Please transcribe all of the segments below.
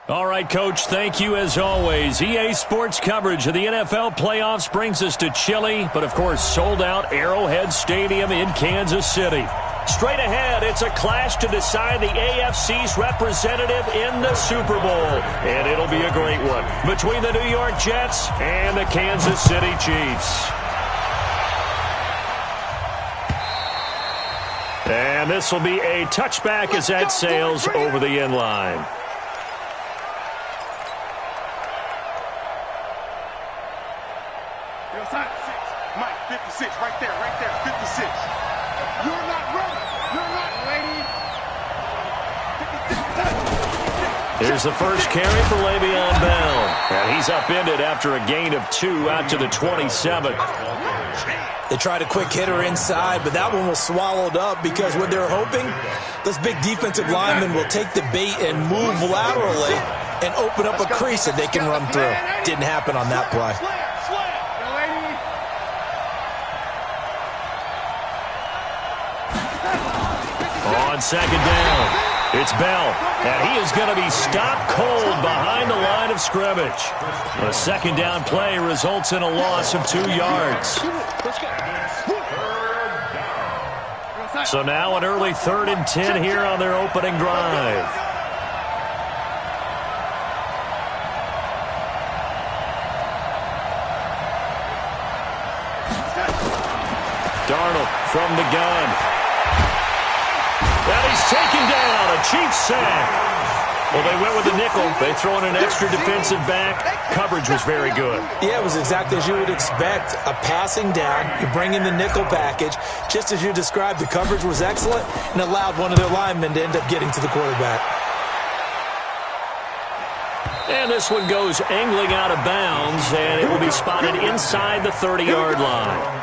All right, Coach, thank you as always. EA Sports coverage of the NFL playoffs brings us to chilly, but of course sold-out Arrowhead Stadium in Kansas City. Straight ahead, it's a clash to decide the AFC's representative in the Super Bowl. And it'll be a great one between the New York Jets and the Kansas City Chiefs. And this will be a touchback as that sails over the end line. Mike, 56, right there, 56. You're not ready. You're not ready. 56. Here's the first carry for Le'Veon Bell. And he's upended after a gain of 2 out to the 27. They tried a quick hitter inside, but that one was swallowed up because what they're hoping, those big defensive linemen will take the bait and move laterally and open up a crease that they can run through. Didn't happen on that play. On second down, it's Bell, and he is going to be stopped cold behind the line of scrimmage. A second down play results in a loss of 2 yards. So now an early 3rd and 10 here on their opening drive. Darnold from the gun. And he's taken down, a Chiefs sack. Well, they went with the nickel. They throw in an extra defensive back. Coverage was very good. Yeah, it was exactly as you would expect. A passing down, you bring in the nickel package. Just as you described, the coverage was excellent and allowed one of their linemen to end up getting to the quarterback. And this one goes angling out of bounds, and it will be spotted inside the 30-yard line.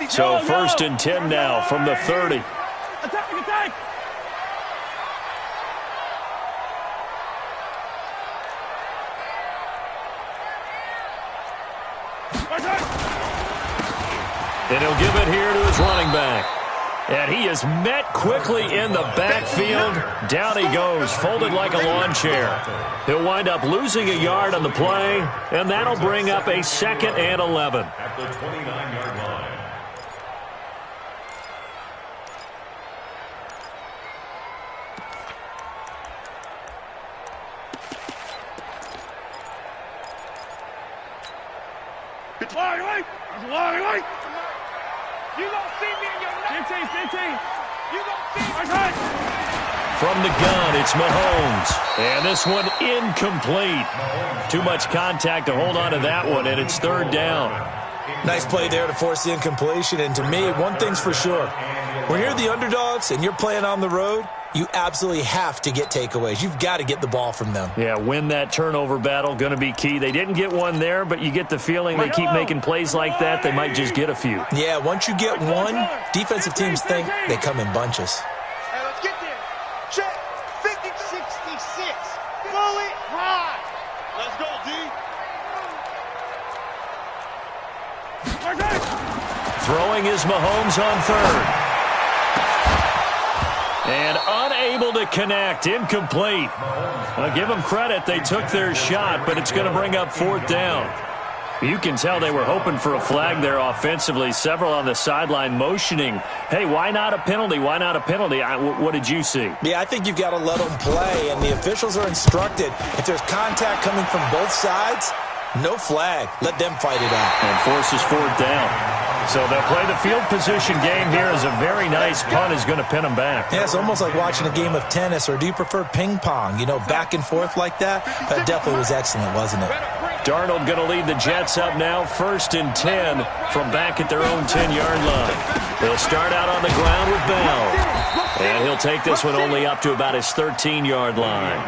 So 1st and 10 now from the 30. Attack! And he'll give it here to his running back. And he is met quickly in the backfield. Down he goes, folded like a lawn chair. He'll wind up losing a yard on the play, and that'll bring up a 2nd and 11. At the 29-yard line. You don't see me in your 15. You don't see me. From the gun, it's Mahomes. And this one incomplete. Too much contact to hold on to that one, and it's 3rd down. Nice play there to force the incompletion. And to me, one thing's for sure. When you're the underdogs and you're playing on the road, you absolutely have to get takeaways. You've got to get the ball from them. Yeah, win that turnover battle, going to be key. They didn't get one there, but you get the feeling they keep making plays like that, they might just get a few. Yeah, once you get one, defensive teams think they come in bunches. Hey, let's get there. Check. 50-66. Roll it high. Let's go, D. Throwing is Mahomes on 3rd. And unable to connect, incomplete. I'll give them credit, they took their shot, but it's going to bring up 4th down. You can tell they were hoping for a flag there offensively. Several on the sideline motioning, hey, why not a penalty? Why not a penalty? What did you see? Yeah, I think you've got to let them play, and the officials are instructed. If there's contact coming from both sides, no flag. Let them fight it out. And forces 4th down. So they'll play the field position game here as a very nice punt is going to pin them back. Yeah, it's almost like watching a game of tennis, or do you prefer ping pong? You know, back and forth like that? That definitely was excellent, wasn't it? Darnold going to lead the Jets up now, 1st and 10 from back at their own 10-yard line. They'll start out on the ground with Bell. And he'll take this one only up to about his 13-yard line.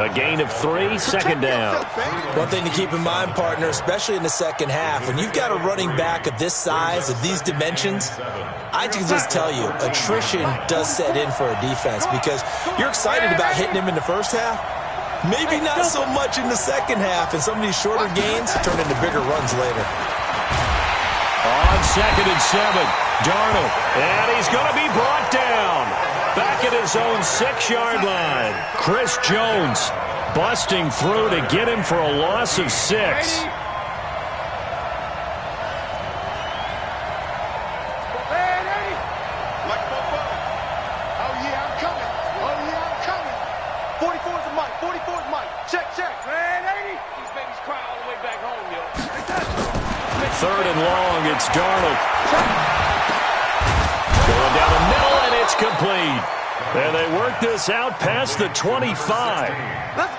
A gain of 3, second down. One thing to keep in mind, partner, especially in the second half, when you've got a running back of this size, of these dimensions, I can just tell you, attrition does set in for a defense because you're excited about hitting him in the first half. Maybe not so much in the second half, and some of these shorter gains turn into bigger runs later. On 2nd and 7, Darnold, and he's going to be brought down. Back at his own 6-yard line. Chris Jones busting through to get him for a loss of 6. Third and long, it's Darnold. Going down the middle, and it's complete. And they work this out past the 25.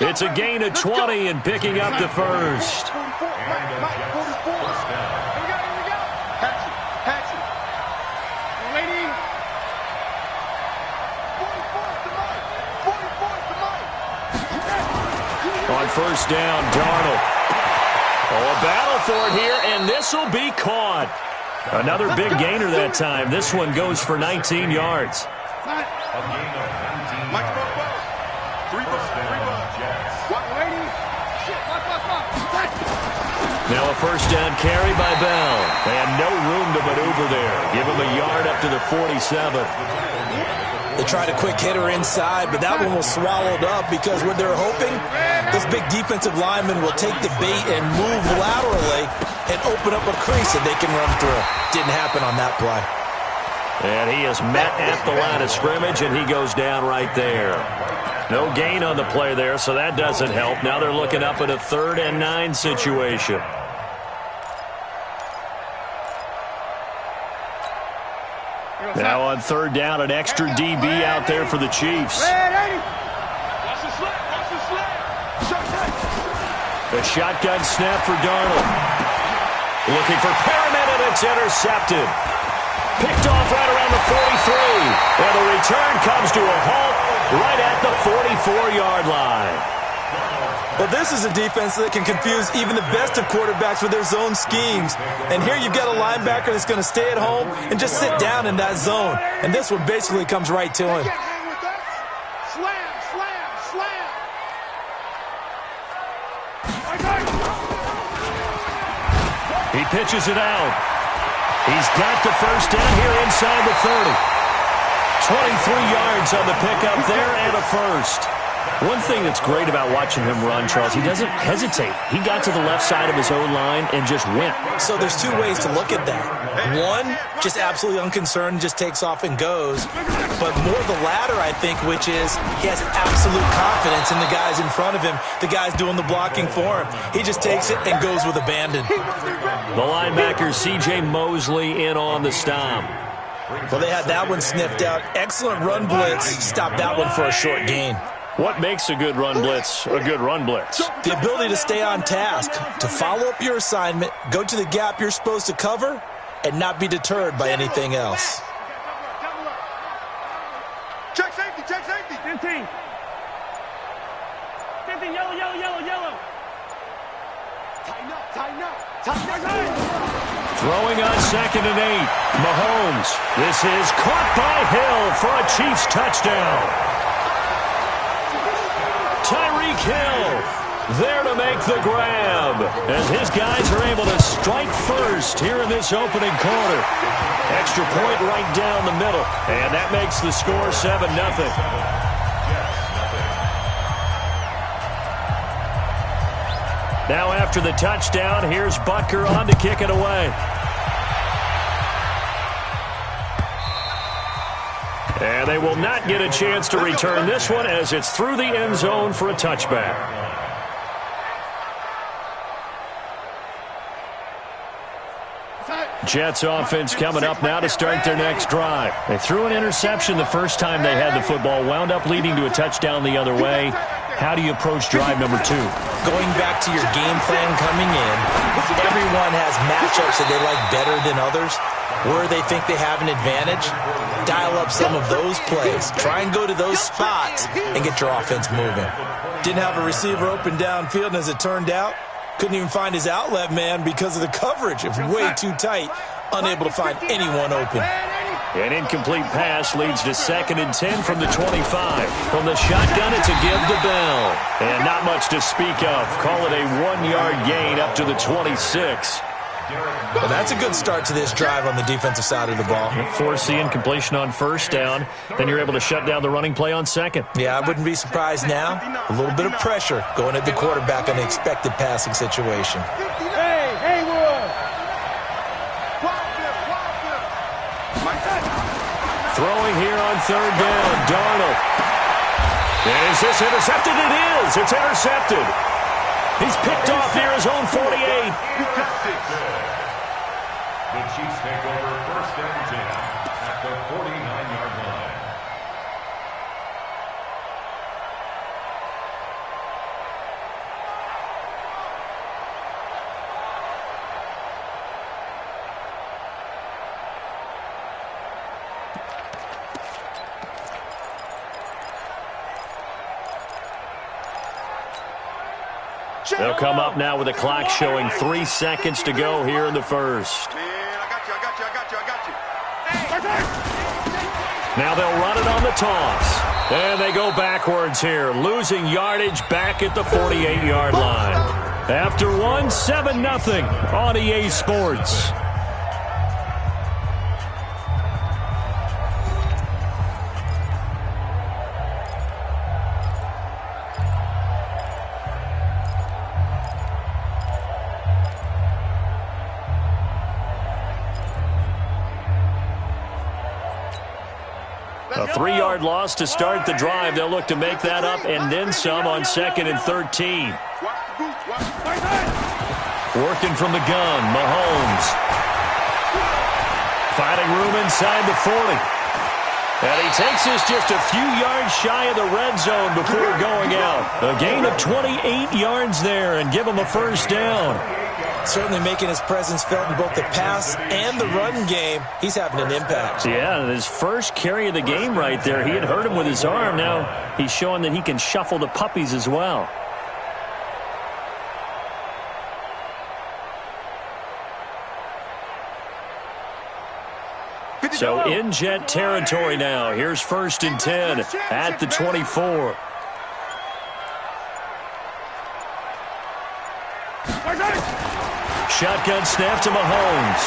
It's a gain of 20 and picking up the first. On first down, Darnold. Oh, a battle for it here, and this will be caught. Another big gainer that time. This one goes for 19 yards. Now a first down carry by Bell, and no room to maneuver there. Give him a yard up to the 47. They tried a quick hitter inside, but that one was swallowed up because what they're hoping, this big defensive lineman will take the bait and move laterally and open up a crease that they can run through. Didn't happen on that play. And he is met at the line of scrimmage, and he goes down right there. No gain on the play there, so that doesn't help. Now they're looking up at a 3rd and 9 situation. Now on 3rd down, an extra DB out there for the Chiefs. The shotgun snap for Darnold. Looking for Perriman, and it's intercepted. Picked off right around the 43. And the return comes to a halt right at the 44-yard line. Well, this is a defense that can confuse even the best of quarterbacks with their zone schemes. And here you've got a linebacker that's going to stay at home and just sit down in that zone. And this one basically comes right to him. Slam, slam, slam. He pitches it out. He's got the first down here inside the 30. 23 yards on the pickup there and a first. One thing that's great about watching him run, Charles, he doesn't hesitate. He got to the left side of his own line and just went. So there's two ways to look at that. One, just absolutely unconcerned, just takes off and goes. But more the latter, I think, which is he has absolute confidence in the guys in front of him, the guys doing the blocking for him. He just takes it and goes with abandon. The linebacker, C.J. Mosley, in on the stop. Well, they had that one sniffed out. Excellent run blitz. Stopped that one for a short gain. What makes a good run blitz a good run blitz? The ability to stay on task, to follow up your assignment, go to the gap you're supposed to cover, and not be deterred by anything else. Check safety, check safety. 15. 15, yellow, yellow, yellow, yellow. Tighten up, tighten up, tighten up. Throwing on 2nd and 8. Mahomes. This is caught by Hill for a Chiefs touchdown. Tyreek Hill there to make the grab as his guys are able to strike first here in this opening quarter. Extra point right down the middle, and that makes the score 7-0. Now after the touchdown, here's Butker on to kick it away. And they will not get a chance to return this one as it's through the end zone for a touchback. Jets offense coming up now to start their next drive. They threw an interception the first time they had the football, wound up leading to a touchdown the other way. How do you approach drive number 2? Going back to your game plan coming in, everyone has matchups that they like better than others, where they think they have an advantage. dial up some of those plays. Try and go to those spots and get your offense moving. Didn't have a receiver open downfield, and as it turned out, couldn't even find his outlet man because of the coverage. It was way too tight, unable to find anyone open. An incomplete pass leads to 2nd and 10 from the 25. From the shotgun, it's a give to Bell. And not much to speak of. Call it a 1-yard gain up to the 26. Well, that's a good start to this drive on the defensive side of the ball. Force the incompletion on 1st down. Then you're able to shut down the running play on 2nd. Yeah, I wouldn't be surprised now. A little bit of pressure going at the quarterback on the expected passing situation. Throwing here on 3rd down, Darnold. And is this intercepted? It is. It's intercepted. He's picked off near his own 48. The Chiefs take over 1st and 10 at the 49-yard line. They'll come up now with a clock showing 3 seconds to go here in the 1st. Now they'll run it on the toss. And they go backwards here, losing yardage back at the 48-yard line. After one, 7-0 on EA Sports. A 3-yard loss to start the drive. They'll look to make that up and then some on 2nd and 13. Working from the gun, Mahomes. Finding room inside the 40. And he takes this just a few yards shy of the red zone before going out. A gain of 28 yards there and give him a 1st down. Certainly making his presence felt in both the pass and the run game. He's having an impact. Yeah, his first carry of the game right there. He had hurt him with his arm. Now he's showing that he can shuffle the puppies as well. So in Jet territory now. Here's 1st and 10 at the 24. Shotgun snap to Mahomes.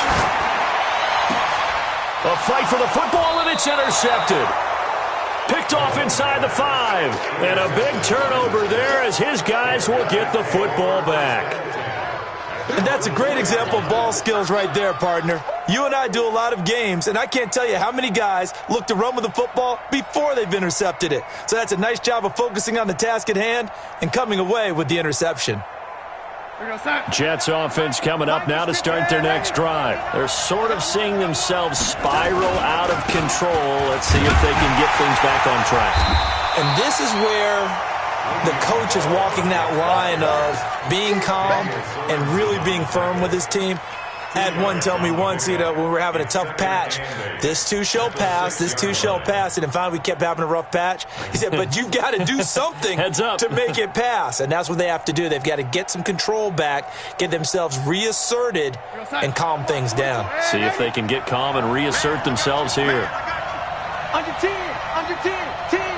A fight for the football, and it's intercepted. Picked off inside the 5. And a big turnover there as his guys will get the football back. And that's a great example of ball skills right there, partner. You and I do a lot of games, and I can't tell you how many guys look to run with the football before they've intercepted it. So that's a nice job of focusing on the task at hand and coming away with the interception. Jets offense coming up now to start their next drive. They're sort of seeing themselves spiral out of control. Let's see if they can get things back on track. And this is where the coach is walking that line of being calm and really being firm with his team. I had one tell me once, when we were having a tough patch, this too shall pass, this too shall pass, and finally we kept having a rough patch. He said, but you've got to do something to make it pass, and that's what they have to do. They've got to get some control back, get themselves reasserted, and calm things down. See if they can get calm and reassert themselves here. Under 10, under 10, 10.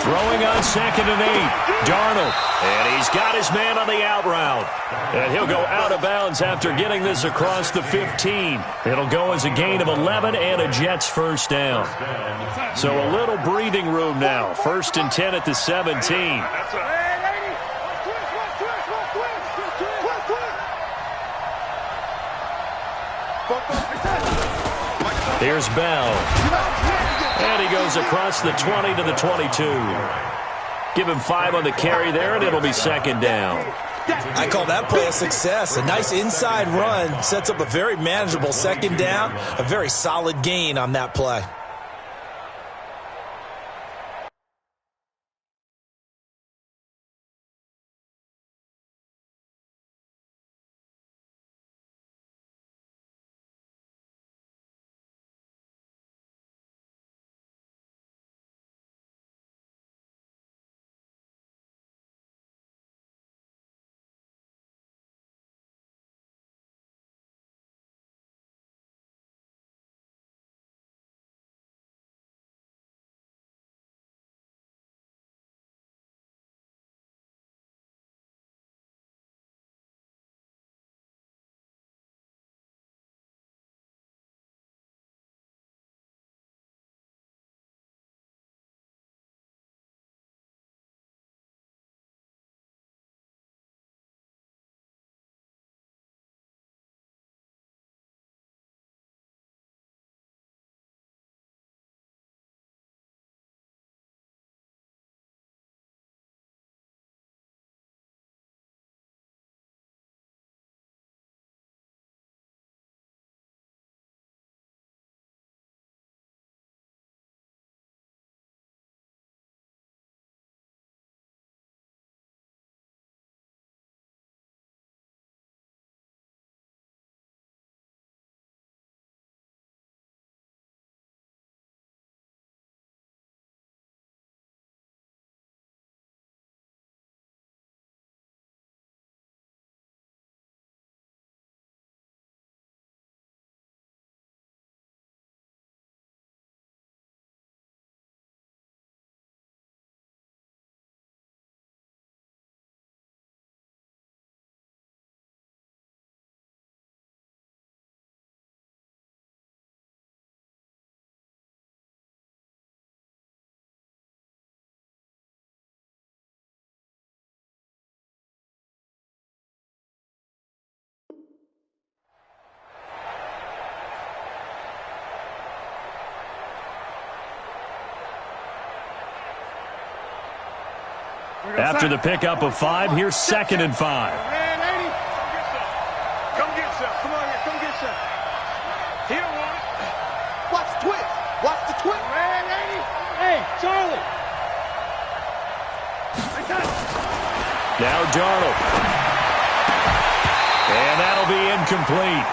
Throwing on 2nd and 8. Darnold. And he's got his man on the out route. And he'll go out of bounds after getting this across the 15. It'll go as a gain of 11 and a Jets 1st down. So a little breathing room now. 1st and 10 at the 17. Here's Bell. And he goes across the 20 to the 22. Give him 5 on the carry there, and it'll be 2nd down. I call that play a success. A nice inside run sets up a very manageable 2nd down, a very solid gain on that play. After the pickup of 5, here's 2nd and 5. Come get some. Come on here. Come get some. He don't want it. Watch the twist. Watch the twist. Hey, Charlie. Now Darnold. And that'll be incomplete.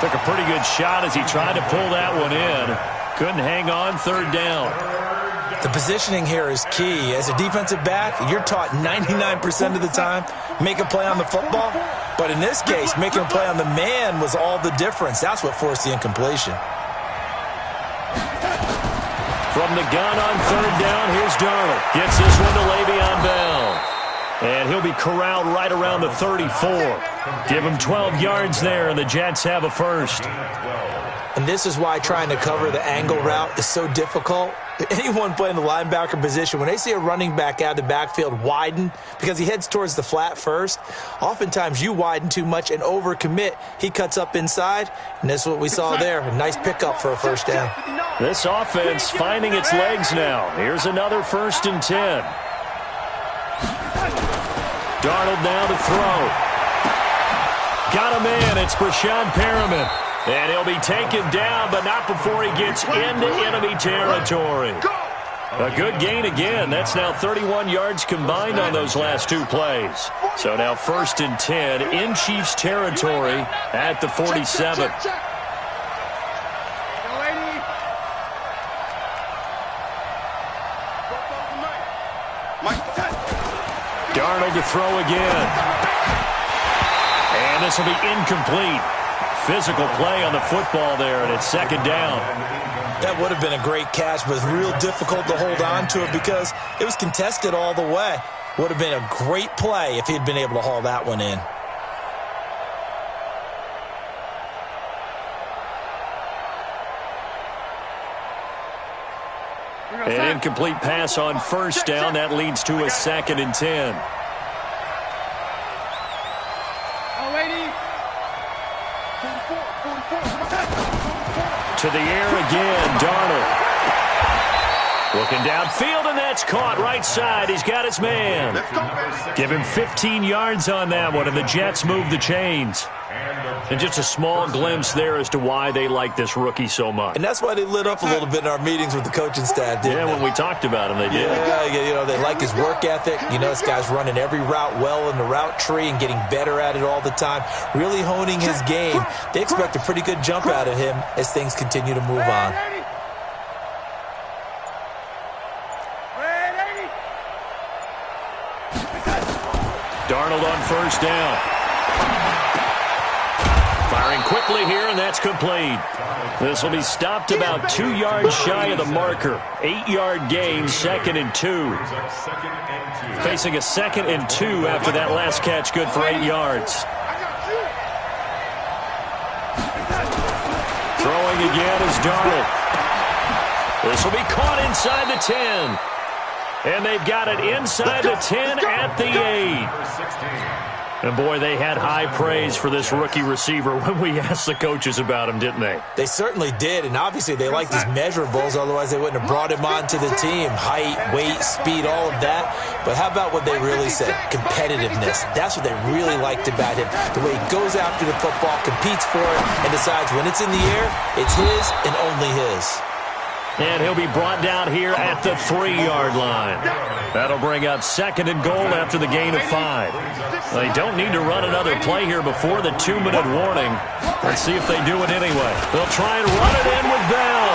Took a pretty good shot as he tried to pull that one in. Couldn't hang on, 3rd down. The positioning here is key. As a defensive back, you're taught 99% of the time, make a play on the football. But in this case, making a play on the man was all the difference. That's what forced the incompletion. From the gun on 3rd down, here's Darnold. Gets this one to Le'Veon Bell. And he'll be corralled right around the 34. Give him 12 yards there, and the Jets have a first. And this is why trying to cover the angle route is so difficult. Anyone playing the linebacker position, when they see a running back out of the backfield widen because he heads towards the flat first, oftentimes you widen too much and overcommit. He cuts up inside, and that's what we saw there. A nice pickup for a 1st down. This offense finding its legs now. Here's another 1st and 10. Darnold now to throw. Got him in. It's Brashad Perriman. And he'll be taken down, but not before he gets into enemy territory. A good gain again. That's now 31 yards combined on those last 2 plays. So now 1st and 10 in Chiefs territory at the 47. Darnold to throw again. And this will be incomplete. Physical play on the football there, and it's 2nd down. That would have been a great catch, but it's real difficult to hold on to it because it was contested all the way. Would have been a great play if he'd been able to haul that one in. An incomplete pass on 1st down. That leads to a 2nd and 10. To the air again, Darnold. Looking downfield, and that's caught right side. He's got his man. Give him 15 yards on that one, and the Jets move the chains. And just a small glimpse there as to why they like this rookie so much. And that's why they lit up a little bit in our meetings with the coaching staff, didn't they? When we talked about him, they did. Yeah, they like his work ethic. This guy's running every route well in the route tree and getting better at it all the time, really honing his game. They expect a pretty good jump out of him as things continue to move on. Darnold on 1st down. Firing quickly here, and that's complete. This will be stopped about 2 yards shy of the marker. 8-yard gain, 2nd and 2. Facing a 2nd and 2 after that last catch, good for 8 yards. Throwing again is Darnold. This will be caught inside the 10. And they've got it inside the 10 at the 8. And, boy, they had high praise for this rookie receiver when we asked the coaches about him, didn't they? They certainly did, and obviously they liked his measurables, otherwise they wouldn't have brought him onto the team. Height, weight, speed, all of that. But how about what they really said? Competitiveness. That's what they really liked about him. The way he goes after the football, competes for it, and decides when it's in the air, it's his and only his. And he'll be brought down here at the 3-yard line. That'll bring up 2nd and goal after the gain of 5. They don't need to run another play here before the 2-minute warning. Let's see if they do it anyway. They'll try and run it in with Bell.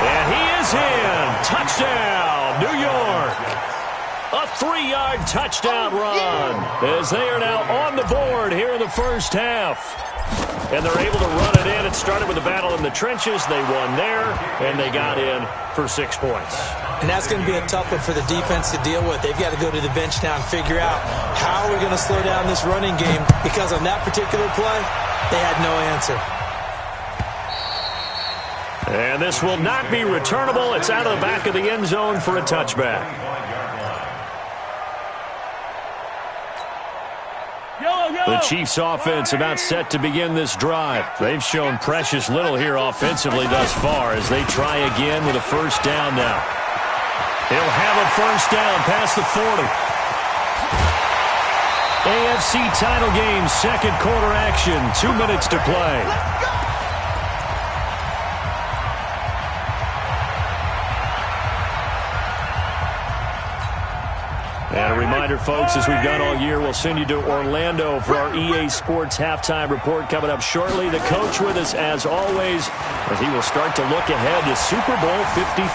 And he is in. Touchdown, New York. A 3-yard touchdown run as they are now on the board here in the first half. And they're able to run it in. It started with a battle in the trenches. They won there, and they got in for 6 points. And that's going to be a tough one for the defense to deal with. They've got to go to the bench now and figure out how we're going to slow down this running game, because on that particular play, they had no answer. And this will not be returnable. It's out of the back of the end zone for a touchback. The Chiefs offense about set to begin this drive. They've shown precious little here offensively thus far as they try again with a 1st down now. He'll have a 1st down past the 40. AFC title game, second quarter action, 2 minutes to play. And a reminder, folks, as we've done all year, we'll send you to Orlando for our EA Sports halftime report coming up shortly. The coach with us, as always, as he will start to look ahead to Super Bowl 53.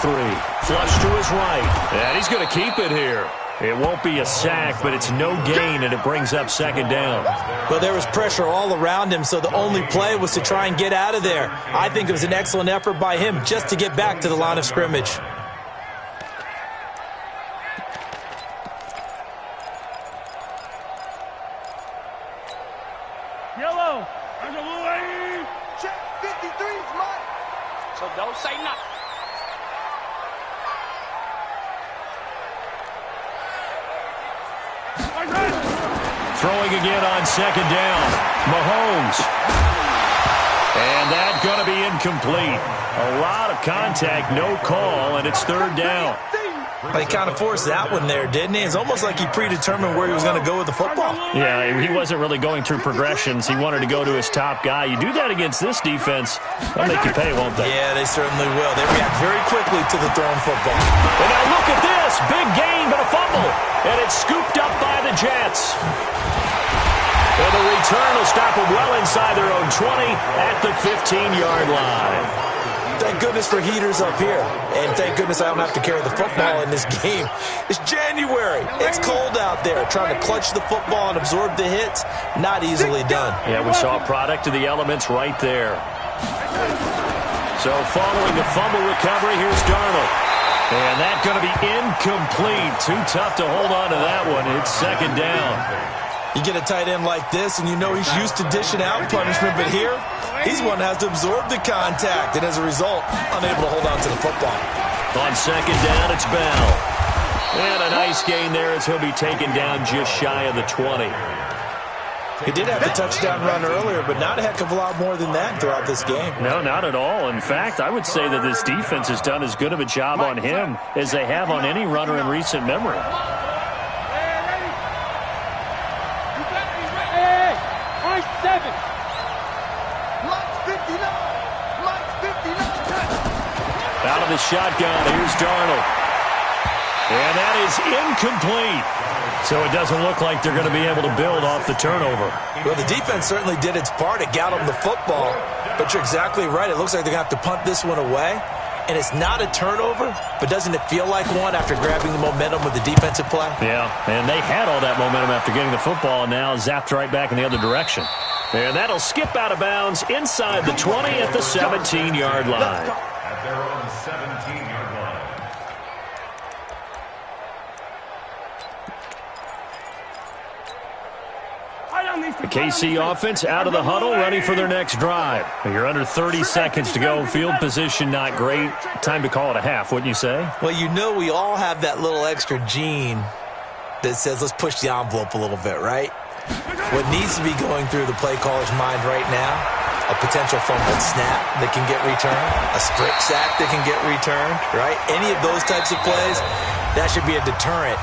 Flush to his right, and he's going to keep it here. It won't be a sack, but it's no gain, and it brings up second down. Well, there was pressure all around him, so the only play was to try and get out of there. I think it was an excellent effort by him just to get back to the line of scrimmage. Yellow. Check 53's mine. So don't say nothing. Throwing again on second down. Mahomes. And that's going to be incomplete. A lot of contact, no call, and it's third down. He kind of forced that one there, didn't he? It's almost like he predetermined where he was going to go with the football. Yeah, he wasn't really going through progressions. He wanted to go to his top guy. You do that against this defense, they'll make you pay, won't they? Yeah, they certainly will. They react very quickly to the thrown football. And now look at this. Big gain, but a fumble. And it's scooped up by the Jets. And the return will stop them well inside their own 20 at the 15-yard line. Thank goodness for heaters up here. And thank goodness I don't have to carry the football in this game. It's January. It's cold out there. Trying to clutch the football and absorb the hits, not easily done. Yeah, we saw a product of the elements right there. So following the fumble recovery, here's Darnold. And that's going to be incomplete. Too tough to hold on to that one. It's second down. You get a tight end like this, and you know he's used to dishing out punishment, but here, he's one that has to absorb the contact, and as a result, unable to hold on to the football. On second down, it's Bell. And a nice gain there as he'll be taken down just shy of the 20. He did have the touchdown run earlier, but not a heck of a lot more than that throughout this game. No, not at all. In fact, I would say that this defense has done as good of a job on him as they have on any runner in recent memory. Out of the shotgun, here's Darnold. And that is incomplete. So it doesn't look like they're going to be able to build off the turnover. Well, the defense certainly did its part. It got them the football. But you're exactly right. It looks like they're going to have to punt this one away. And it's not a turnover, but doesn't it feel like one after grabbing the momentum with the defensive play? Yeah, and they had all that momentum after getting the football, and now zapped right back in the other direction. And that'll skip out of bounds inside the 20 at the 17-yard line. At their own 17-yard line. The KC offense out of the huddle, ready for their next drive. You're under 30 seconds to go. Field position not great. Time to call it a half, wouldn't you say? Well, you know we all have that little extra gene that says let's push the envelope a little bit, right? What needs to be going through the play caller's mind right now, a potential fumbled snap that can get returned, a strip sack that can get returned, right? Any of those types of plays, that should be a deterrent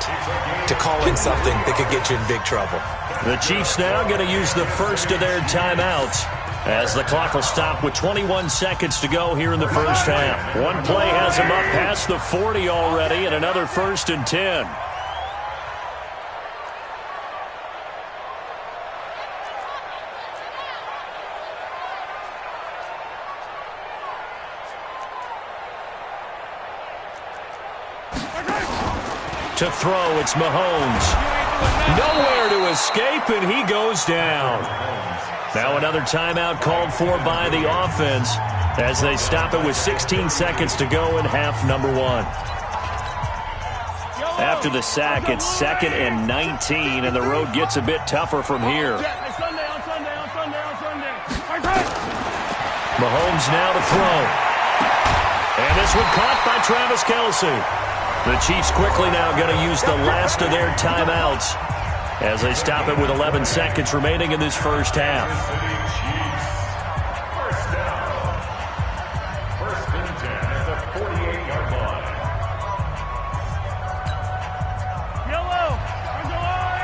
to calling something that could get you in big trouble. The Chiefs now going to use the first of their timeouts as the clock will stop with 21 seconds to go here in the first half. One play has them up past the 40 already, and another 1st and 10. To throw, it's Mahomes. Nowhere to escape, and he goes down. Now another timeout called for by the offense as they stop it with 16 seconds to go in half number 1. After the sack, it's 2nd and 19, and the road gets a bit tougher from here. Mahomes now to throw. And this one caught by Travis Kelce. The Chiefs quickly now going to use the last of their timeouts as they stop it with 11 seconds remaining in this first half. First down. 1st and 10 at the 48-yard line. Yellow. On the line.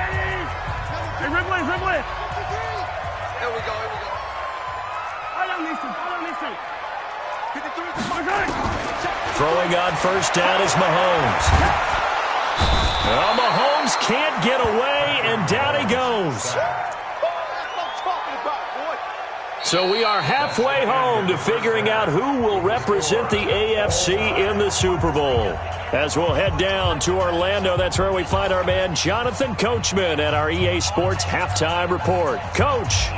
going on first down is Mahomes. Well, Mahomes can't get away, and down he goes. So we are halfway home to figuring out who will represent the AFC in the Super Bowl. As we'll head down to Orlando, that's where we find our man Jonathan Coachman at our EA Sports Halftime Report. Coach.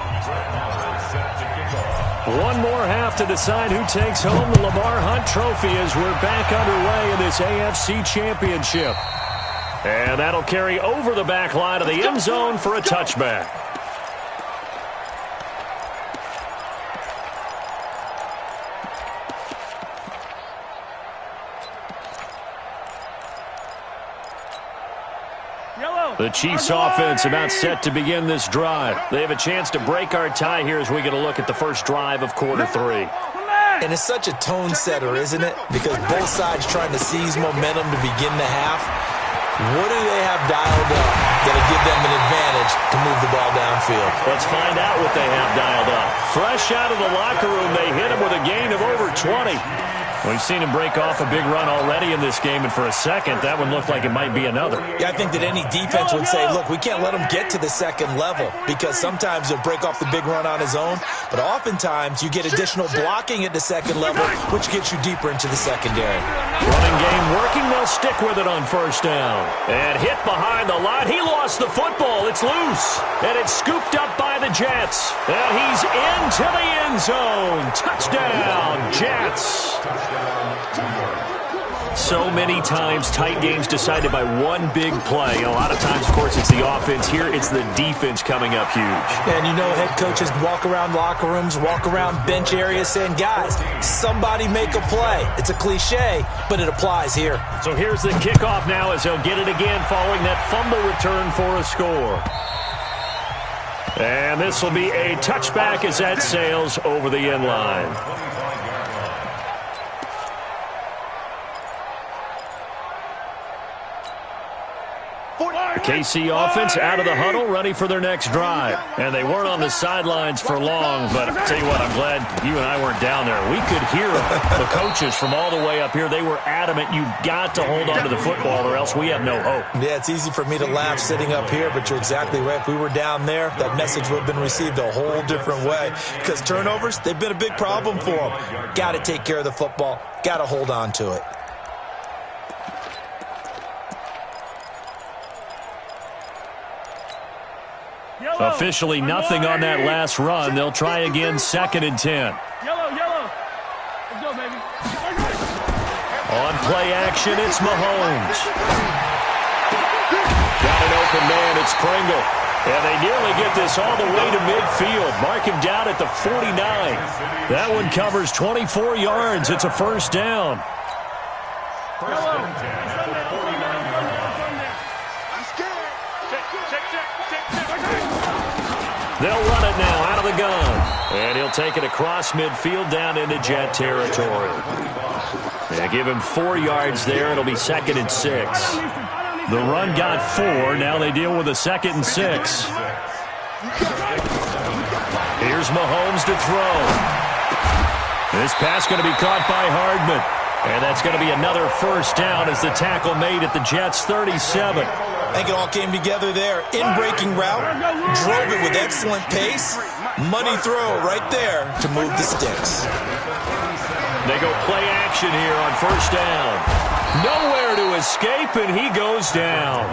One more half to decide who takes home the Lamar Hunt Trophy as we're back underway in this AFC Championship. And that'll carry over the back line of the end zone for a touchback. The Chiefs offense about set to begin this drive. They have a chance to break our tie here as we get a look at the first drive of quarter 3. And it's such a tone setter, isn't it? Because both sides trying to seize momentum to begin the half. What do they have dialed up that'll give them an advantage to move the ball downfield? Let's find out what they have dialed up. Fresh out of the locker room, they hit him with a gain of over 20. We've seen him break off a big run already in this game, and for a second, that one looked like it might be another. Yeah, I think that any defense would say, look, we can't let him get to the second level, because sometimes he'll break off the big run on his own, but oftentimes you get additional blocking at the second level, which gets you deeper into the secondary. Running game working, they'll stick with it on first down. And hit behind the line. He lost the football. It's loose. And it's scooped up by the Jets. And he's into the end zone. Touchdown, Jets. So many times, tight games decided by one big play. A lot of times, of course, it's the offense. Here, it's the defense coming up huge. And you know, head coaches walk around locker rooms, walk around bench areas saying, guys, somebody make a play. It's a cliche, but it applies here. So here's the kickoff now as they'll get it again following that fumble return for a score. And this will be a touchback as that sails over the end line. KC offense out of the huddle, ready for their next drive. And they weren't on the sidelines for long, but I'll tell you what, I'm glad you and I weren't down there. We could hear the coaches from all the way up here. They were adamant, you've got to hold on to the football or else we have no hope. Yeah, it's easy for me to laugh sitting up here, but you're exactly right. If we were down there, that message would have been received a whole different way. Because turnovers, they've been a big problem for them. Got to take care of the football. Got to hold on to it. Officially nothing on that last run. They'll try again, 2nd and 10. Yellow. Let's go, baby. On play action, it's Mahomes. Got an open man, it's Pringle. And they nearly get this all the way to midfield. Mark him down at the 49. That one covers 24 yards. It's a first down. They'll run it now out of the gun. And he'll take it across midfield down into Jet territory. They give him 4 yards there. It'll be 2nd and 6. The run got 4. Now they deal with a 2nd and 6. Here's Mahomes to throw. This pass going to be caught by Hardman. And that's going to be another first down as the tackle made at the Jets' 37. I think it all came together there. In-breaking route, drove it with excellent pace. Money throw right there to move the sticks. They go play action here on first down. Nowhere to escape, and he goes down.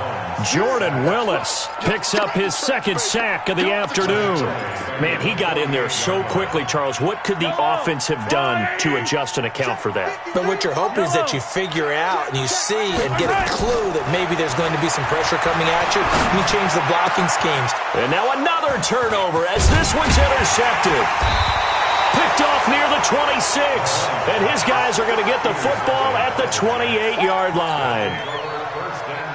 Jordan Willis picks up his 2nd sack of the afternoon. Man, he got in there so quickly, Charles. What could the offense have done to adjust and account for that? But what you're hoping is that you figure out and you see and get a clue that maybe there's going to be some pressure coming at you, and you change the blocking schemes. And now another turnover as this one's intercepted. Picked off near the 26. And his guys are going to get the football at the 28-yard line.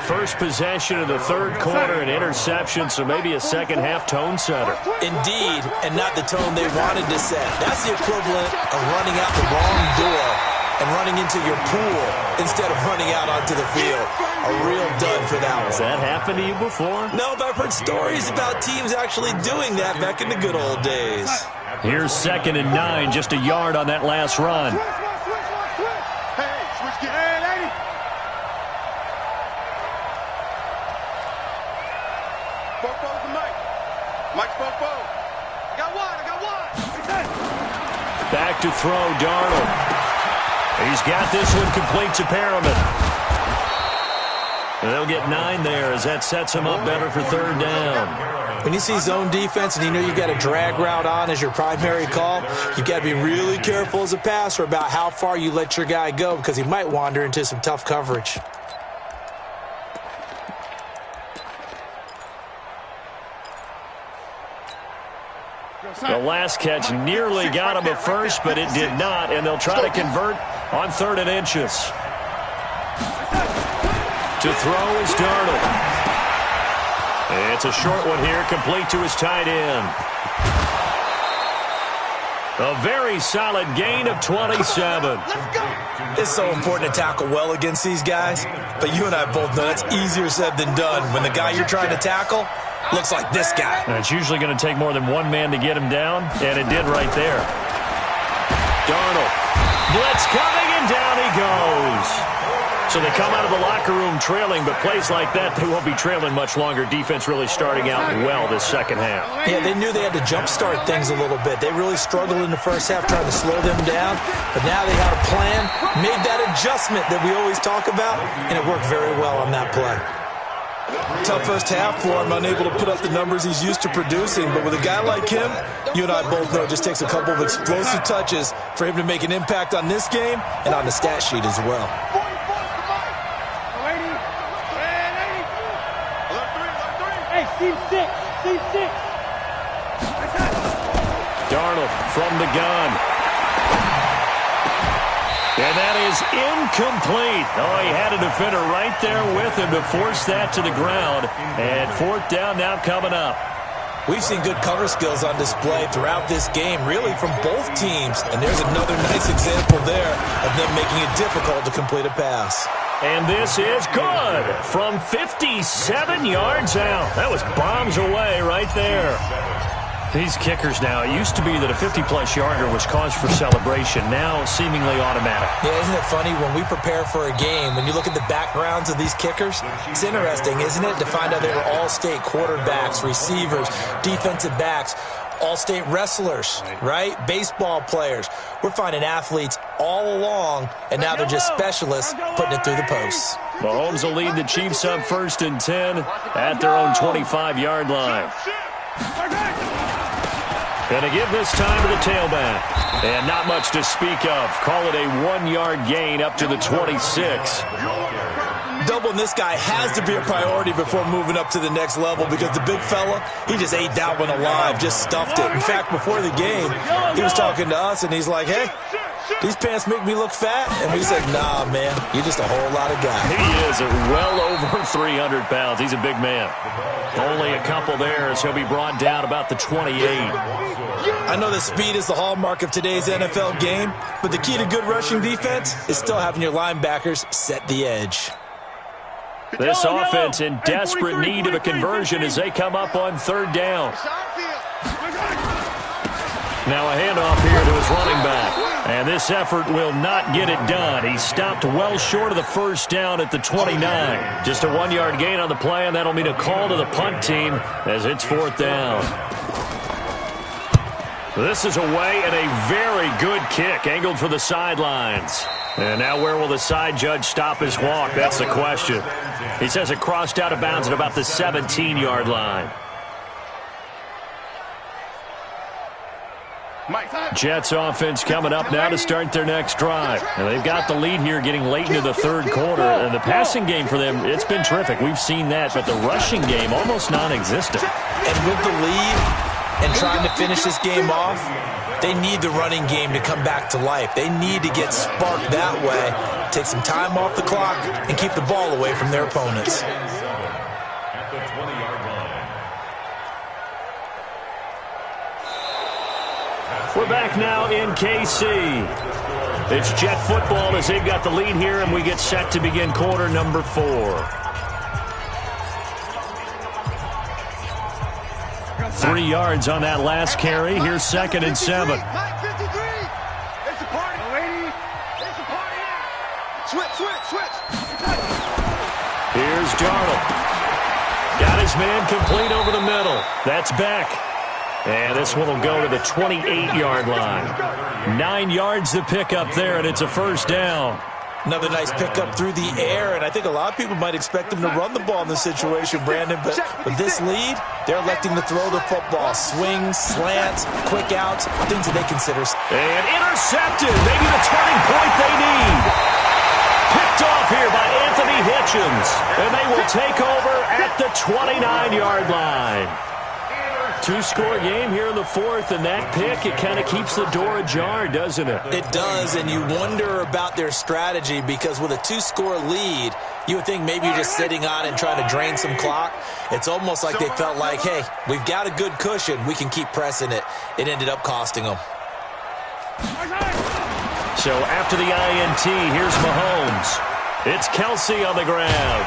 First possession of the third quarter, an interception, so maybe a second-half tone setter. Indeed, and not the tone they wanted to set. That's the equivalent of running out the wrong door and running into your pool instead of running out onto the field. A real dud for that one. Has that happened to you before? No, but I've heard stories about teams actually doing that back in the good old days. Here's 2nd and 9, just a yard on that last run. Hey, switch Fofo's the Mike. Mike's Fofo. I got one. Back to throw, Darnold. He's got this one complete to Perriman. And they'll get 9 there as that sets him up better for third down. When you see zone defense and you know you've got a drag route on as your primary call, you've got to be really careful as a passer about how far you let your guy go because he might wander into some tough coverage. The last catch nearly got him at first, but it did not, and they'll try to convert on 3rd and inches. To throw is Darnold. It's a short one here, complete to his tight end. A very solid gain of 27. It's so important to tackle well against these guys, but you and I both know that's easier said than done when the guy you're trying to tackle looks like this guy. And it's usually going to take more than one man to get him down, and it did right there. Darnold. Blitz coming, and down he goes. So they come out of the locker room trailing, but plays like that, they won't be trailing much longer. Defense really starting out well this second half. Yeah, they knew they had to jumpstart things a little bit. They really struggled in the first half trying to slow them down, but now they had a plan, made that adjustment that we always talk about, and it worked very well on that play. Tough first half for him, unable to put up the numbers he's used to producing, but with a guy like him, you and I both know it just takes a couple of explosive touches for him to make an impact on this game and on the stat sheet as well. Darnold from the gun. And that is incomplete. Oh, he had a defender right there with him to force that to the ground. And 4th down now coming up. We've seen good cover skills on display throughout this game, really from both teams. And there's another nice example there of them making it difficult to complete a pass. And this is good from 57 yards out. That was bombs away right there. These kickers now, it used to be that a 50-plus yarder was cause for celebration. Now seemingly automatic. Yeah, isn't it funny when we prepare for a game, when you look at the backgrounds of these kickers, it's interesting, isn't it, to find out they were all-state quarterbacks, receivers, defensive backs, all-state wrestlers, right? Baseball players. We're finding athletes all along, and now they're just specialists putting it through the posts. Mahomes will lead the Chiefs up 1st and 10 at their own 25-yard line. And to give this time to the tailback. And not much to speak of. Call it a 1-yard gain up to the 26. Doubling this guy has to be a priority before moving up to the next level because the big fella, he just ate that one alive, just stuffed it. In fact, before the game, he was talking to us, and he's like, hey, these pants make me look fat? And we said, nah, man, you're just a whole lot of guy. He is at well over 300 pounds. He's a big man. Only a couple there as he'll be brought down about the 28. I know that speed is the hallmark of today's NFL game, but the key to good rushing defense is still having your linebackers set the edge. This offense in desperate need of a conversion as they come up on 3rd down. Now a handoff here to his running back. And this effort will not get it done. He stopped well short of the 1st down at the 29. Just a 1-yard gain on the play, and that'll mean a call to the punt team as it's 4th down. This is away and a very good kick, angled for the sidelines. And now where will the side judge stop his walk? That's the question. He says it crossed out of bounds at about the 17-yard line. Jets offense coming up now to start their next drive. And they've got the lead here getting late into the 3rd quarter. And the passing game for them, it's been terrific. We've seen that, but the rushing game almost non-existent. And with the lead and trying to finish this game off, they need the running game to come back to life. They need to get sparked that way, take some time off the clock, and keep the ball away from their opponents. At the 20-yard line. We're back now in KC. It's Jet football as they've got the lead here, and we get set to begin quarter number 4. 3 yards on that last carry. Here's 2nd and 7. Switch. Here's Darnold. Got his man complete over the middle. That's Beck. And this one will go to the 28-yard line. 9 yards to pick up there, and it's a first down. Another nice pickup through the air, and I think a lot of people might expect him to run the ball in this situation, Brandon, but with this lead, they're electing to throw the football. Swings, slants, quick outs, things that they consider. And intercepted, maybe the turning point they need. Picked off here by Anthony Hitchens, and they will take over at the 29-yard line. Two-score game here in the fourth, and that pick, it kind of keeps the door ajar, doesn't it? It does, and you wonder about their strategy because with a two-score lead, you would think maybe you're just sitting on and trying to drain some clock. It's almost like they felt like, hey, we've got a good cushion. We can keep pressing it. It ended up costing them. So after the INT, here's Mahomes. It's Kelsey on the ground.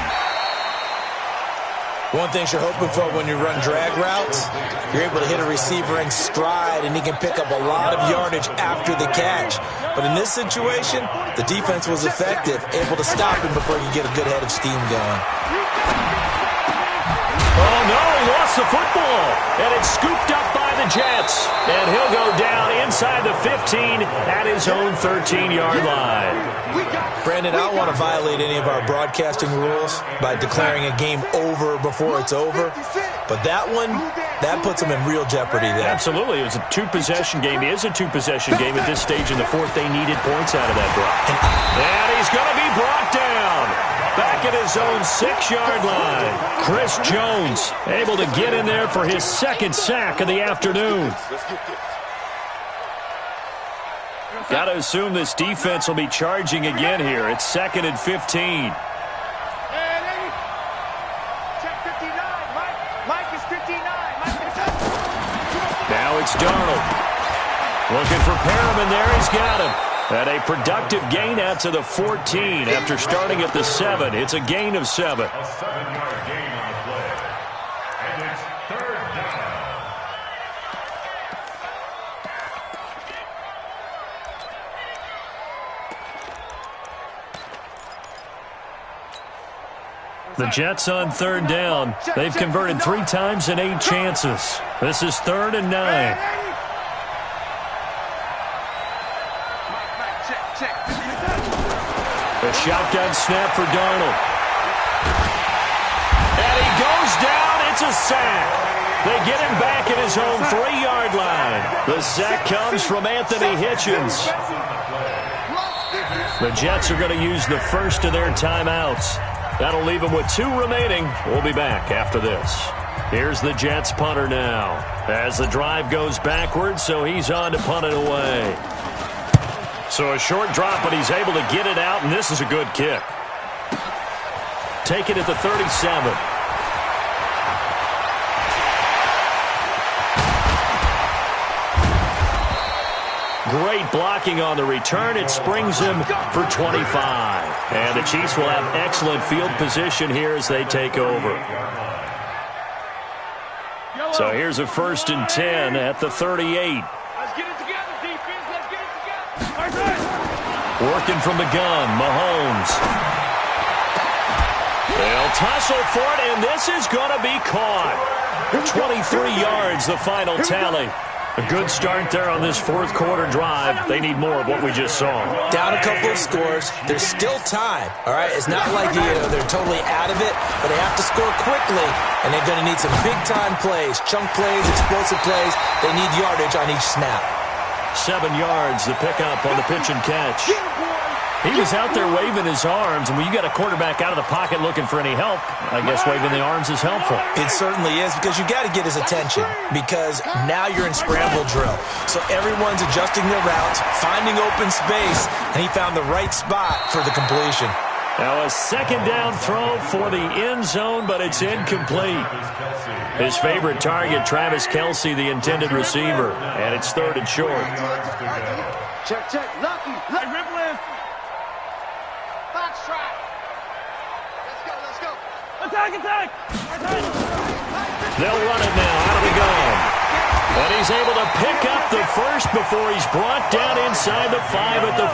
One thing you're hoping for when you run drag routes, you're able to hit a receiver in stride, and he can pick up a lot of yardage after the catch. But in this situation, the defense was effective, able to stop him before you get a good head of steam going. Oh, no, he lost the football, and it's scooped up by the Jets. And he'll go down inside the 15 at his own 13-yard line. Brandon, I don't want to violate any of our broadcasting rules by declaring a game over before it's over, but that one, that puts them in real jeopardy there. Absolutely. It was a two-possession game. It is a two-possession game at this stage in the fourth. They needed points out of that drive. And he's going to be brought down. Back at his own 6-yard line. Chris Jones able to get in there for his second sack of the afternoon. Got to assume this defense will be charging again here. It's 2nd and 15. Now it's Darnold. Looking for Perriman there. He's got him. And a productive gain out to the 14 after starting at the 7. It's a gain of 7. A 7-yard gain on the play. And it's 3rd down. The Jets on 3rd down. They've converted 3 times in 8 chances. This is 3rd and 9. A shotgun snap for Darnold. And he goes down. It's a sack. They get him back at his own 3-yard line. The sack comes from Anthony Hitchens. The Jets are going to use the first of their timeouts. That'll leave them with 2 remaining. We'll be back after this. Here's the Jets punter now. As the drive goes backwards, so he's on to punt it away. So a short drop, but he's able to get it out, and this is a good kick. Take it at the 37. Great blocking on the return. It springs him for 25. And the Chiefs will have excellent field position here as they take over. So here's a 1st and 10 at the 38. Let's get it together, defense. Let's get it together. Working from the gun, Mahomes. They'll tussle for it, and this is going to be caught. 23 yards, the final tally. A good start there on this 4th quarter drive. They need more of what we just saw. Down a couple of scores. There's still time, all right? It's not like they're totally out of it, but they have to score quickly, and they're going to need some big-time plays, chunk plays, explosive plays. They need yardage on each snap. 7 yards, the pickup on the pitch and catch. He was out there waving his arms, and when you got a quarterback out of the pocket looking for any help, I guess waving the arms is helpful. It certainly is, because you got to get his attention, because now you're in scramble drill. So everyone's adjusting their routes, finding open space, and he found the right spot for the completion. Now a 2nd down throw for the end zone, but it's incomplete. His favorite target, Travis Kelce, the intended receiver, and it's 3rd and short. Check, check, Lucky, Hey, Ripley. box track. Let's go. Attack. They'll run it now out of the gun. And he's able to pick up the first before he's brought down inside the 5 at the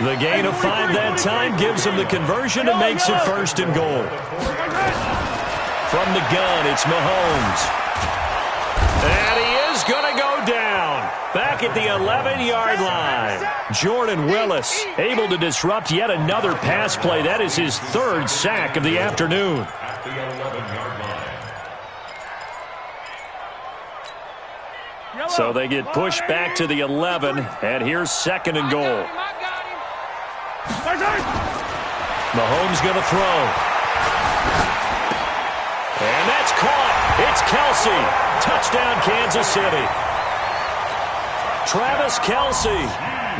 4. The gain of 5 that time gives him the conversion and makes it 1st and goal. From the gun, it's Mahomes. And he is going to go down. Back at the 11-yard line. Jordan Willis able to disrupt yet another pass play. That is his third sack of the afternoon. At the 11-yard line. So they get pushed back to the 11, and here's second and goal. Mahomes going to throw. And that's caught. It's Kelsey. Touchdown, Kansas City. Travis Kelsey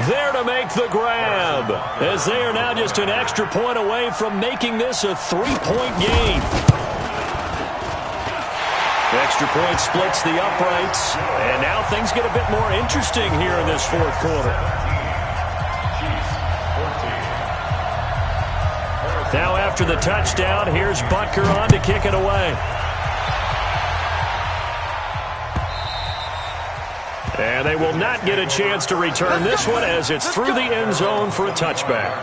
there to make the grab, as they are now just an extra point away from making this a 3-point game. Extra point splits the uprights, and now things get a bit more interesting here in this fourth quarter. Now after the touchdown, here's Butker on to kick it away. And they will not get a chance to return this one as it's through the end zone for a touchback.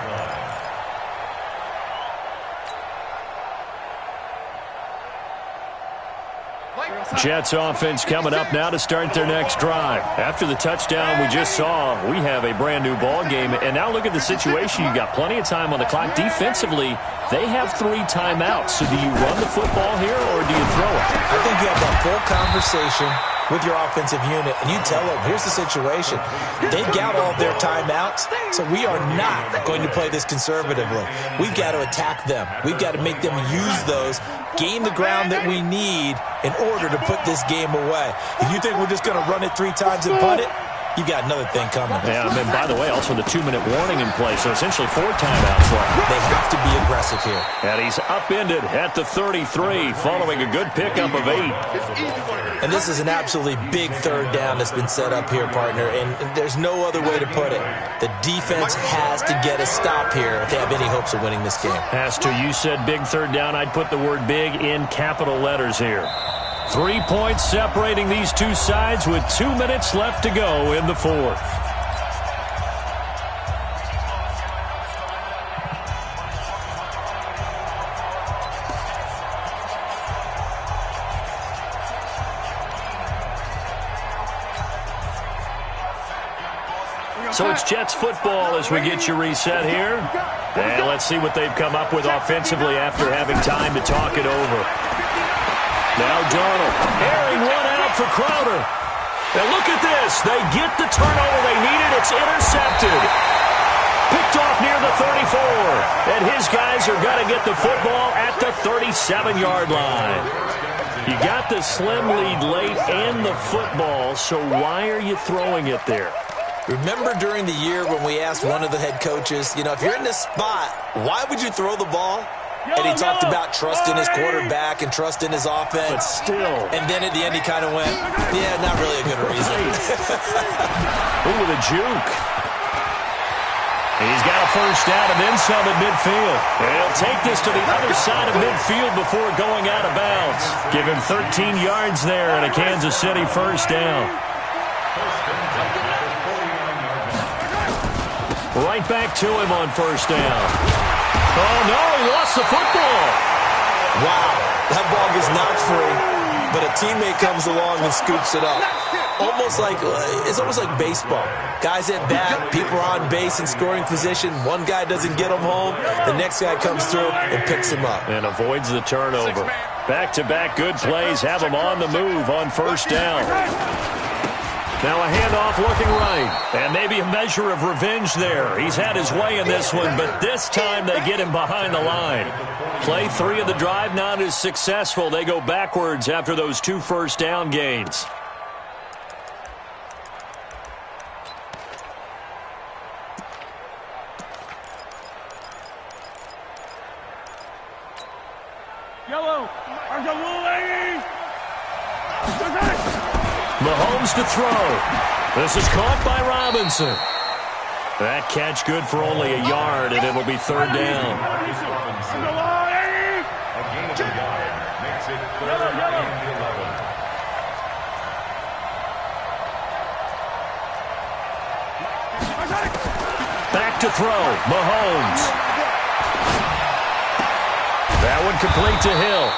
Jets offense coming up now to start their next drive. After the touchdown we just saw, we have a brand new ball game. And now look at the situation. You've got plenty of time on the clock. Defensively, they have 3 timeouts. So do you run the football here or do you throw it? I think you have a full conversation with your offensive unit, and you tell them, here's the situation. They've got all their timeouts, so we are not going to play this conservatively. We've got to attack them. We've got to make them use those, gain the ground that we need in order to put this game away. If you think we're just going to run it 3 times and punt it, you got another thing coming. Yeah, and then, by the way, also the 2-minute warning in place, so essentially 4 timeouts left. They have to be aggressive here. And he's upended at the 33, following a good pickup of 8. And this is an absolutely big third down that's been set up here, partner, and there's no other way to put it. The defense has to get a stop here if they have any hopes of winning this game. Has to. You said big third down. I'd put the word big in capital letters here. 3 points separating these two sides with 2 minutes left to go in the fourth. So it's Jets football as we get you reset here. And let's see what they've come up with offensively after having time to talk it over. Now Darnold airing one out for Crowder. And look at this. They get the turnover they needed. It's intercepted. Picked off near the 34. And his guys are going to get the football at the 37-yard line. You got the slim lead late and the football, so why are you throwing it there? Remember during the year when we asked one of the head coaches, if you're in this spot, why would you throw the ball? And he talked about trusting his quarterback and trusting his offense. But still. And then at the end he kind of went, yeah, not really a good reason. Ooh, with a juke. He's got a first down and then some at midfield. And he'll take this to the other side of midfield before going out of bounds. Give him 13 yards there and a Kansas City first down. Right back to him on first down. Oh, no, he lost the football. Wow, that ball gets knocked free, but a teammate comes along and scoops it up. It's almost like baseball. Guys at bat, people are on base in scoring position. One guy doesn't get him home. The next guy comes through and picks him up. And avoids the turnover. Back-to-back good plays have him on the move on first down. Now a handoff looking right. And maybe a measure of revenge there. He's had his way in this one, but this time they get him behind the line. Play 3 of the drive not as successful. They go backwards after those 2 first down gains. Mahomes to throw. This is caught by Robinson. That catch good for only a yard, and it'll be third down. A gain of a yard makes it third and 11. Back to throw. Mahomes. That one complete to Hill.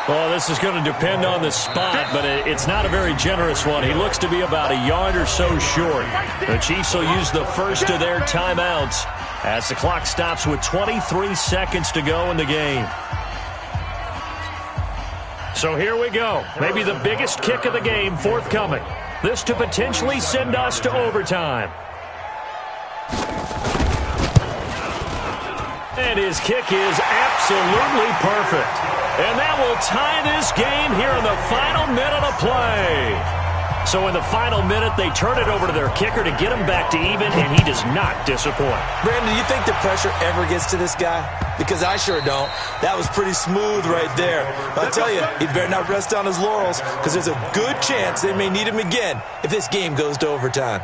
Well, this is going to depend on the spot, but it's not a very generous one. He looks to be about a yard or so short. The Chiefs will use the first of their timeouts as the clock stops with 23 seconds to go in the game. So here we go. Maybe the biggest kick of the game forthcoming. This to potentially send us to overtime. And his kick is absolutely perfect. And that will tie this game here in the final minute of play. So in the final minute, they turn it over to their kicker to get him back to even, and he does not disappoint. Brandon, do you think the pressure ever gets to this guy? Because I sure don't. That was pretty smooth right there. I'll tell you, he better not rest on his laurels, because there's a good chance they may need him again if this game goes to overtime.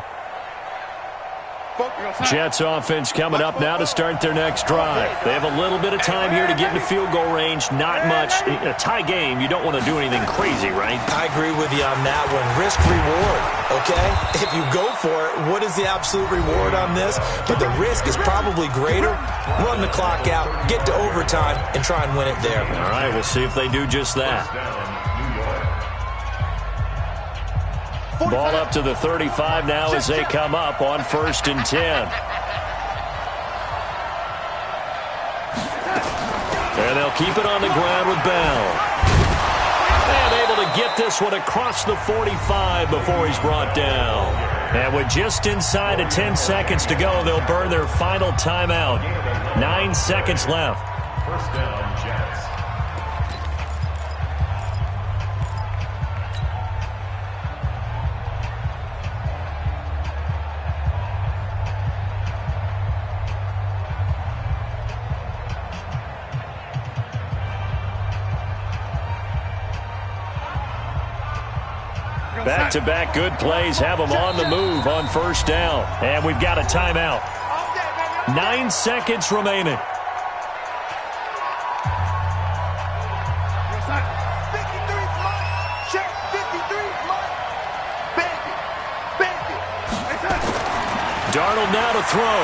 Jets offense coming up now to start their next drive. They have a little bit of time here to get into field goal range. Not much. A tie game, you don't want to do anything crazy, right? I agree with you on that one. Risk-reward, okay? If you go for it, what is the absolute reward on this? But the risk is probably greater. Run the clock out, get to overtime, and try and win it there. All right, we'll see if they do just that. Ball up to the 35 now as they come up on 1st and 10. And they'll keep it on the ground with Bell. And able to get this one across the 45 before he's brought down. And with just inside of 10 seconds to go, they'll burn their final timeout. 9 seconds left. First down, Jets. Back-to-back good plays have them on the move on 1st down. And we've got a timeout. 9 seconds remaining. Darnold now to throw.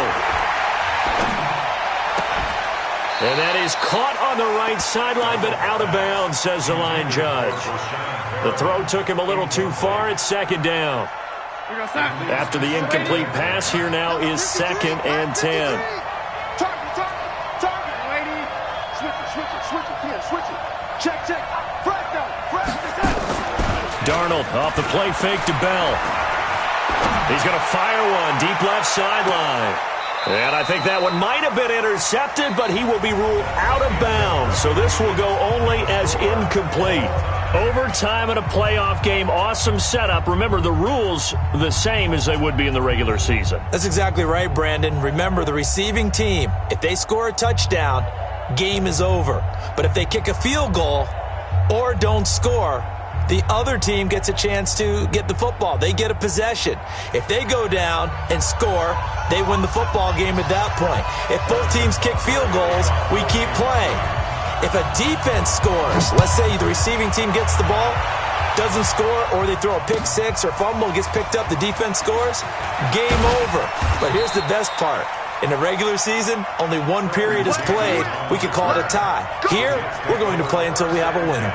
And that is caught on the right sideline, but out of bounds, says the line judge. The throw took him a little too far. It's 2nd down. After the incomplete pass, here now is 2nd and 10. Darnold off the play fake to Bell. He's going to fire one deep left sideline. And I think that one might have been intercepted, but he will be ruled out of bounds. So this will go only as incomplete. Overtime in a playoff game, awesome setup. Remember, the rules the same as they would be in the regular season. That's exactly right, Brandon. Remember, the receiving team, if they score a touchdown, game is over. But if they kick a field goal or don't score, the other team gets a chance to get the football. They get a possession. If they go down and score, they win the football game at that point. If both teams kick field goals, we keep playing. If a defense scores, let's say the receiving team gets the ball, doesn't score, or they throw a pick six or fumble, gets picked up, the defense scores, game over. But here's the best part. In the regular season, only one period is played. We could call it a tie. Here, we're going to play until we have a winner.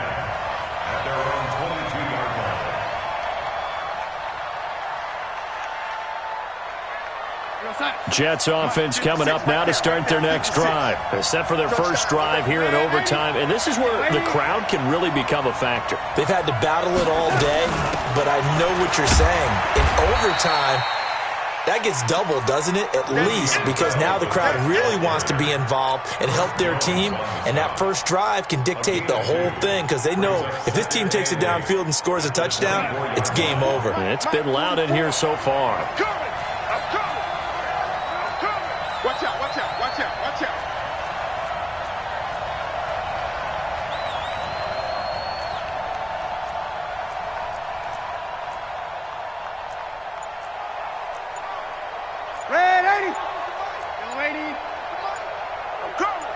Jets offense coming up now to start their next drive. They're set for their first drive here in overtime, and this is where the crowd can really become a factor. They've had to battle it all day, but I know what you're saying. In overtime, that gets doubled, doesn't it? At least, because now the crowd really wants to be involved and help their team, and that first drive can dictate the whole thing, because they know if this team takes it downfield and scores a touchdown, it's game over. It's been loud in here so far. Watch out, watch out, watch out, watch out. Red 80. Yo, 80. I'm coming.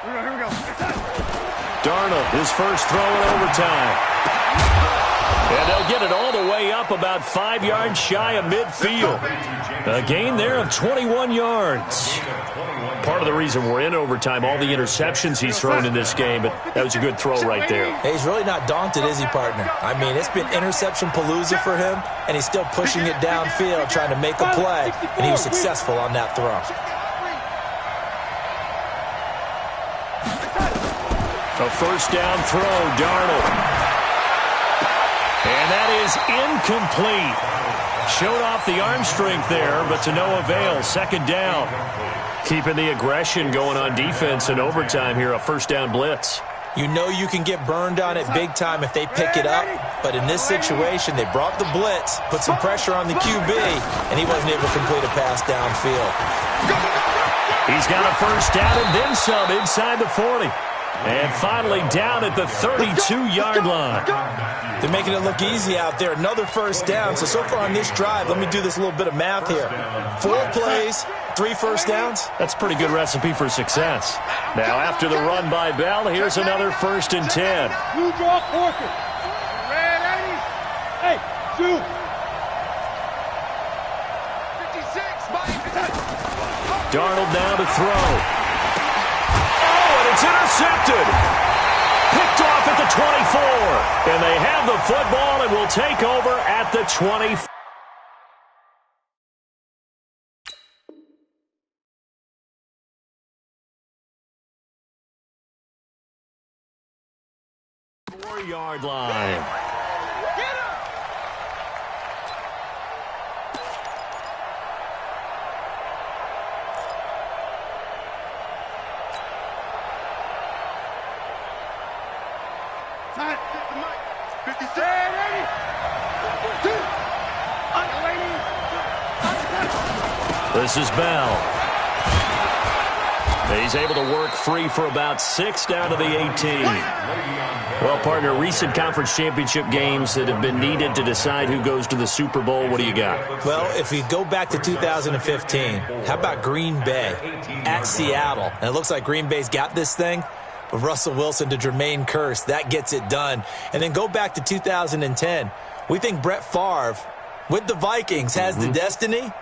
Here we go. Darnold, his first throw in overtime. And they'll get it all the way up about 5 yards shy of midfield. A gain there of 21 yards. Part of the reason we're in overtime, all the interceptions he's thrown in this game, but that was a good throw right there. Hey, he's really not daunted, is he, partner? I mean, it's been interception palooza for him, and he's still pushing it downfield, trying to make a play, and he was successful on that throw. A first down throw, Darnold. And that is incomplete. Showed off the arm strength there, but to no avail. Second down. Keeping the aggression going on defense in overtime here, a first down blitz. You know you can get burned on it big time if they pick it up, but in this situation, they brought the blitz, put some pressure on the QB, and he wasn't able to complete a pass downfield. He's got a first down and then some inside the 40. And finally down at the 32-yard line. They're making it look easy out there. Another first down. So far on this drive, let me do this little bit of math here. 4 plays, 3 first downs. That's a pretty good recipe for success. Now, after the run by Bell, here's another 1st and 10. You draw forfeit. Red 80. Hey, shoot. 56. Darnold now to throw. It's intercepted. Picked off at the 24. And they have the football and will take over at the 24. Yard line. This is Bell. He's able to work free for about 6 down to the 18. Well, partner, recent conference championship games that have been needed to decide who goes to the Super Bowl, what do you got? Well, if we go back to 2015, how about Green Bay at Seattle? And it looks like Green Bay's got this thing. With Russell Wilson to Jermaine Kearse, that gets it done. And then go back to 2010. We think Brett Favre, with the Vikings, has the destiny.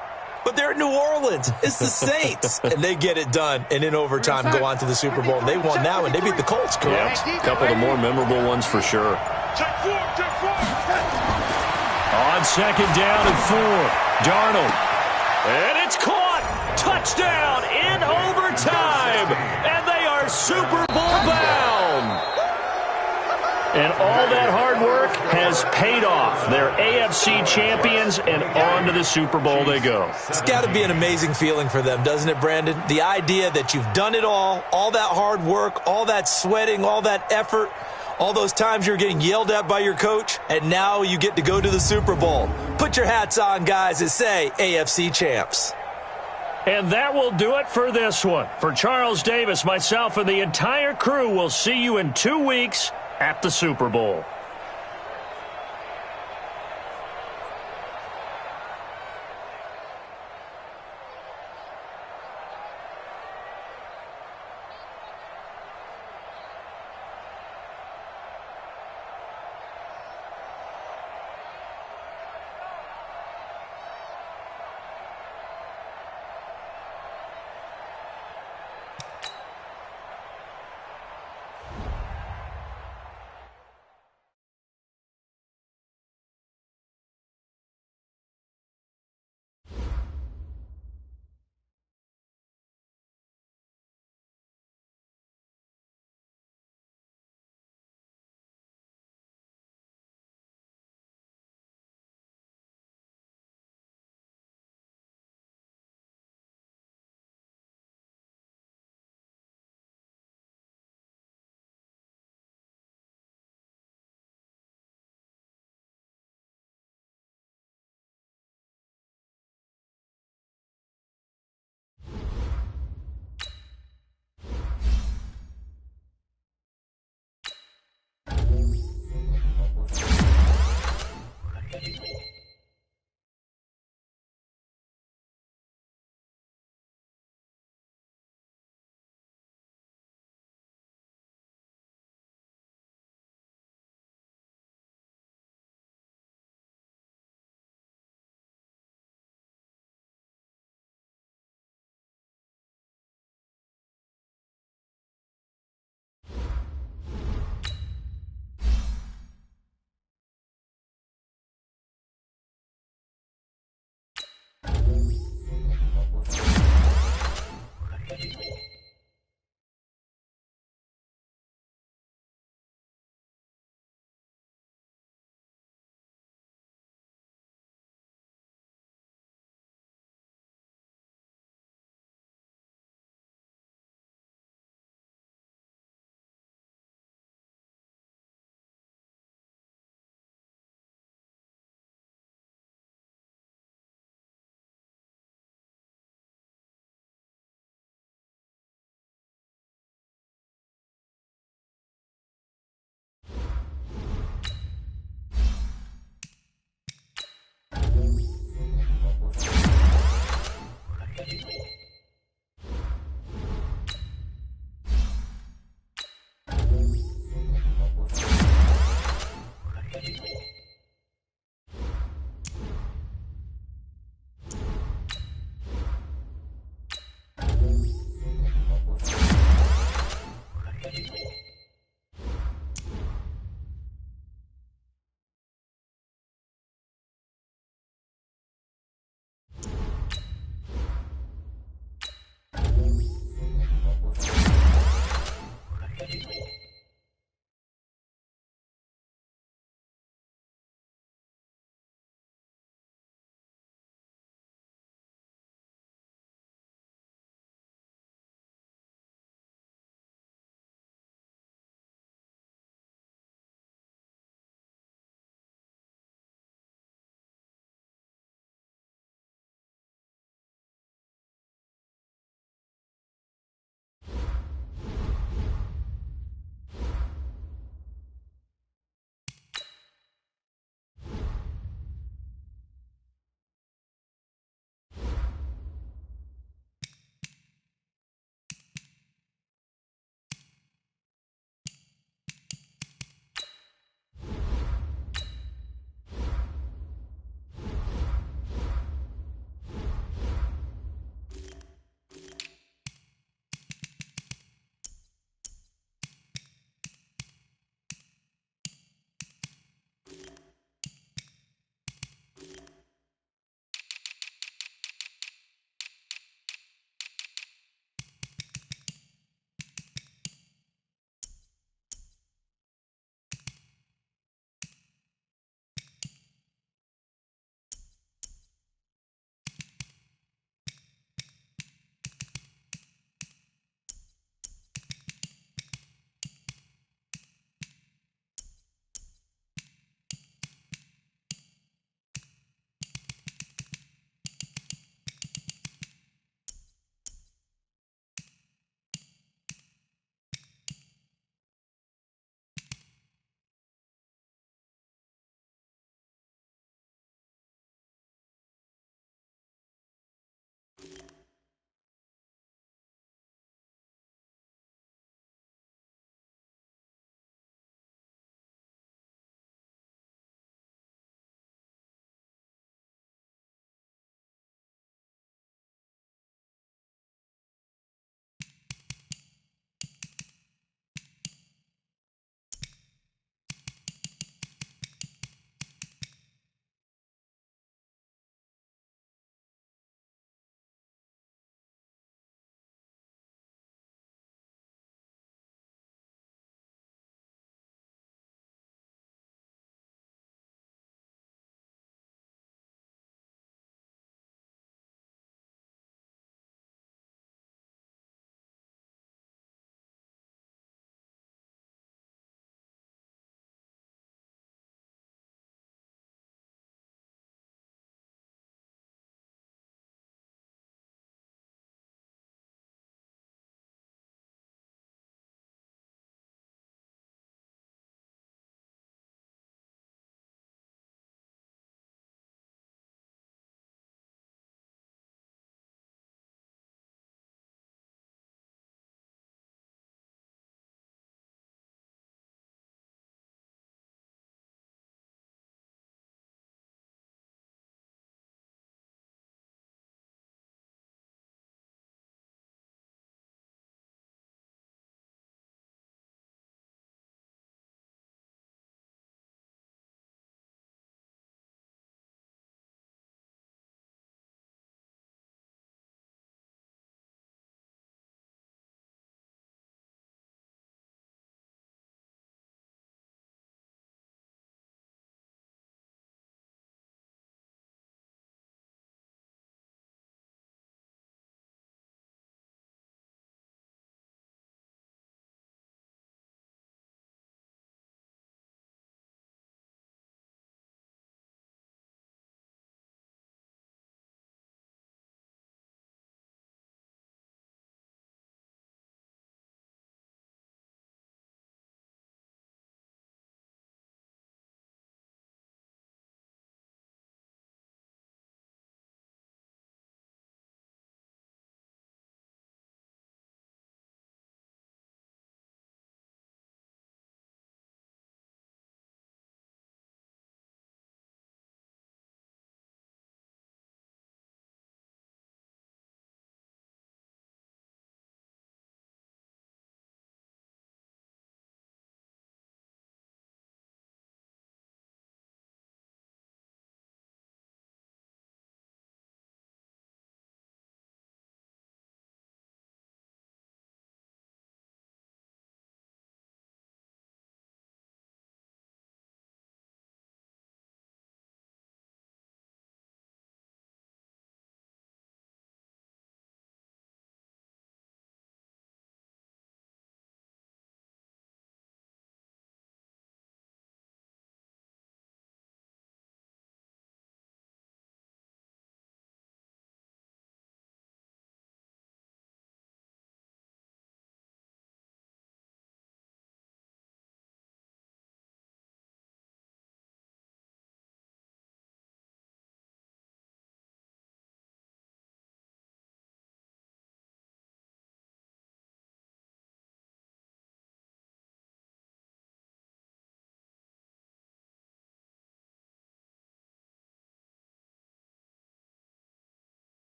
But they're in New Orleans. It's the Saints. And they get it done. And in overtime, go on to the Super Bowl. And they won that one. They beat the Colts, correct? Yeah, a couple of the more memorable ones for sure. On 2nd down and 4. Darnold. And it's caught. Touchdown in overtime. And they are Super Bowl bound. And all that hard work has paid off. They're AFC champions, and on to the Super Bowl they go. It's got to be an amazing feeling for them, doesn't it, Brandon? The idea that you've done it all that hard work, all that sweating, all that effort, all those times you're getting yelled at by your coach, and now you get to go to the Super Bowl. Put your hats on, guys, and say AFC champs. And that will do it for this one. For Charles Davis, myself, and the entire crew, we'll see you in 2 weeks at the Super Bowl.